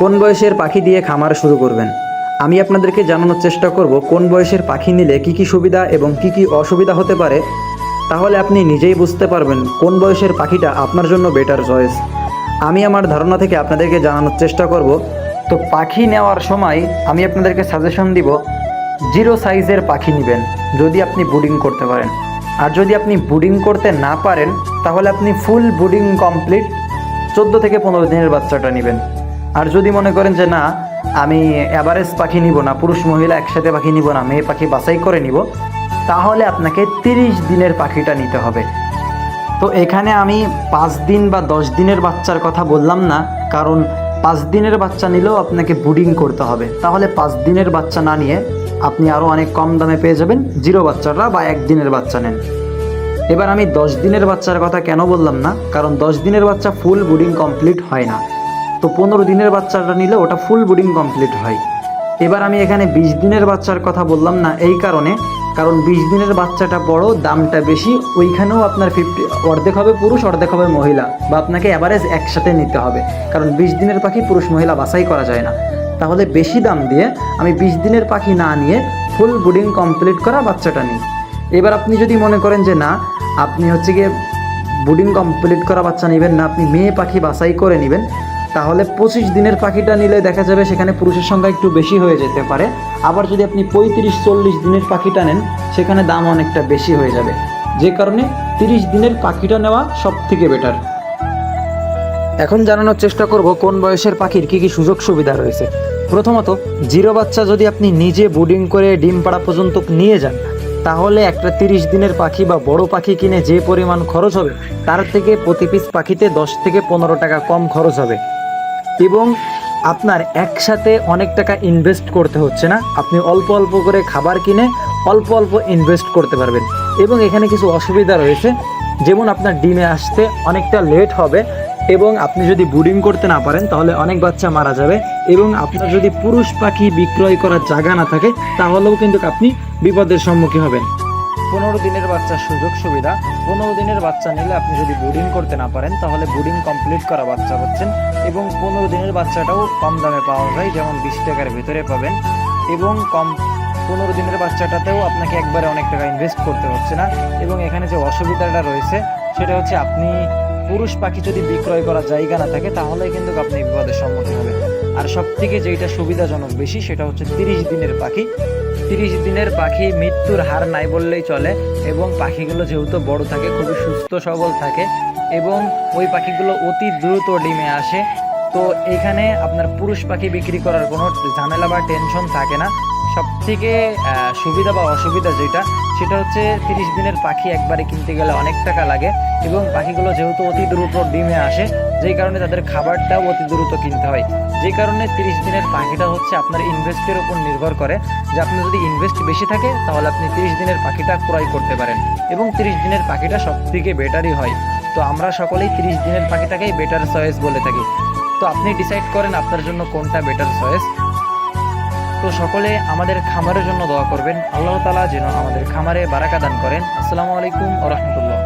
কোন বয়সের পাখি দিয়ে খামার শুরু করবেন? আমি আপনাদেরকে জানানোর চেষ্টা করব কোন বয়সের পাখি নিলে কি কি সুবিধা এবং কি কি অসুবিধা হতে পারে। তাহলে আপনি নিজেই বুঝতে পারবেন কোন বয়সের পাখিটা আপনার জন্য বেটার চয়েস। আমি আমার ধারণা থেকে আপনাদেরকে জানানোর চেষ্টা করব। তো পাখি নেওয়ার সময় আমি আপনাদেরকে সাজেশন দিব, জিরো সাইজের পাখি নেবেন যদি আপনি ব্রুডিং করতে পারেন। আর যদি আপনি ব্রুডিং করতে না পারেন তাহলে আপনি ফুল ব্রুডিং কমপ্লিট 14 থেকে 15 দিনের বাচ্চাটা নেবেন। আর যদি মনে করেন যে না, আমি অ্যাভারেজ পাখি নিব না, পুরুষ মহিলা একসাথে পাখি নিব না, মেয়ে পাখি বাছাই করে নিব, তাহলে আপনাকে 30 দিনের পাখিটা নিতে হবে। তো এখানে আমি 5 দিন বা 10 দিনের বাচ্চার কথা বললাম না, কারণ 5 দিনের বাচ্চা নিলেও আপনাকে ব্রুডিং করতে হবে। তাহলে 5 দিনের বাচ্চা না নিয়ে আপনি আরও অনেক কম দামে পেয়ে যাবেন জিরো বাচ্চাটা, বা 1 দিনের বাচ্চা নেন। এবার আমি 10 দিনের বাচ্চার কথা কেন বললাম না, কারণ 10 দিনের বাচ্চা ফুল ব্রুডিং কমপ্লিট হয় না। তো 15 দিনের বাচ্চাটা নিলে ওটা ফুল ব্রুডিং কমপ্লিট হয়। এবার আমি এখানে 20 দিনের বাচ্চার কথা বললাম না এই কারণে, কারণ 20 দিনের বাচ্চাটা বড়, দামটা বেশি, ওইখানেও আপনার 50 অর্ধেক হবে পুরুষ অর্ধেক হবে মহিলা, বা আপনাকে অ্যাভারেজ একসাথে নিতে হবে, কারণ 20 দিনের পাখি পুরুষ মহিলা বাছাই করা যায় না। তাহলে বেশি দাম দিয়ে আমি 20 দিনের পাখি না নিয়ে ফুল ব্রুডিং কমপ্লিট করা বাচ্চাটা নিই। এবার আপনি যদি মনে করেন যে না, আপনি হচ্ছে গিয়ে ব্রুডিং কমপ্লিট করা বাচ্চা নেবেন না, আপনি মেয়ে পাখি বাছাই করে নেবেন, তাহলে 25 দিনের পাখিটা নিলে দেখা যাবে সেখানে পুরুষের সংখ্যা একটু বেশি হয়ে যেতে পারে। আবার যদি আপনি 35-40 দিনের পাখিটা নেন সেখানে দাম অনেকটা বেশি হয়ে যাবে, যে কারণে 30 দিনের পাখিটা নেওয়া সব থেকে বেটার। এখন জানানোর চেষ্টা করব কোন বয়সের পাখির কী কী সুযোগ সুবিধা রয়েছে। প্রথমত, জিরো বাচ্চা যদি আপনি নিজে ব্রুডিং করে ডিম পাড়া পর্যন্ত নিয়ে যান, তাহলে একটা 30 দিনের পাখি বা বড় পাখি কিনে যে পরিমাণ খরচ হবে তার থেকে প্রতি পিস পাখিতে 10 থেকে 15 টাকা কম খরচ হবে, এবং আপনার একসাথে অনেক টাকা ইনভেস্ট করতে হচ্ছে না। আপনি অল্প অল্প করে খাবার কিনে অল্প অল্প ইনভেস্ট করতে পারবেন। এবং এখানে কিছু অসুবিধা রয়েছে, যেমন আপনার ডিমে আসতে অনেকটা লেট হবে, এবং আপনি যদি ব্রুডিং করতে না পারেন তাহলে অনেক বাচ্চা মারা যাবে, এবং আপনার যদি পুরুষ পাখি বিক্রয় করার জায়গা না থাকে তাহলেও কিন্তু আপনি বিপদের সম্মুখীন হবেন। 15 দিনের বাচ্চার সুযোগ সুবিধা। 15 দিনের বাচ্চা নিলে আপনি যদি ব্রুডিং করতে না পারেন তাহলে ব্রুডিং কমপ্লিট করা বাচ্চা পাচ্ছেন, এবং 15 দিনের বাচ্চাটাও কম দামে পাওয়া যায়, যেমন 20 টাকার ভিতরে পাবেন। এবং 15 দিনের বাচ্চাটাতেও আপনাকে একবারে অনেক টাকা ইনভেস্ট করতে হচ্ছে না। এবং এখানে যে অসুবিধাটা রয়েছে সেটা হচ্ছে, আপনি পুরুষ পাখি যদি বিক্রয় করার জায়গা না থাকে তাহলে কিন্তু আপনি বিপদের সম্মুখীন হবেন। আর সব থেকে যেটা সুবিধাজনক বেশি সেটা হচ্ছে 30 দিনের পাখি। 30 দিনের পাখি মৃত্যুর হার নাই বললেই চলে, এবং পাখিগুলো যেহেতু বড় থাকে, খুবই সুস্থ সবল থাকে, এবং ওই পাখিগুলো অতি দ্রুত ডিমে আসে। তো এখানে আপনার পুরুষ পাখি বিক্রি করার কোনো ঝামেলা বা টেনশন থাকে না। সব থেকে সুবিধা বা অসুবিধা যেটা, সেটা হচ্ছে 30 দিনের পাখি একবারে কিনতে গেলে অনেক টাকা লাগে, এবং পাখিগুলো যেহেতু অতি দ্রুত ডিমে আসে, যেই কারণে তাদের খাবারটাও অতি দ্রুত কিনতে হয়। যে কারণে 30 দিনের পাখিটা হচ্ছে আপনার ইনভেস্টের উপর নির্ভর করে, যে আপনার যদি ইনভেস্ট বেশি থাকে তাহলে আপনি 30 দিনের পাখিটা ক্রয় করতে পারেন, এবং 30 দিনের পাখিটা সব থেকে বেটারই হয়। তো আমরা সকলেই 30 দিনের পাখিটাকেই বেটার চয়েস বলে থাকি। তো আপনি ডিসাইড করেন আপনার জন্য কোনটা বেটার চয়েস। তো সকলে আমাদের খামারের জন্য দোয়া করবেন, আল্লাহ তাআলা যেন আমাদের খামারে বারাকা দান করেন। আসসালামু আলাইকুম ওয়া রাহমাতুল্লাহ।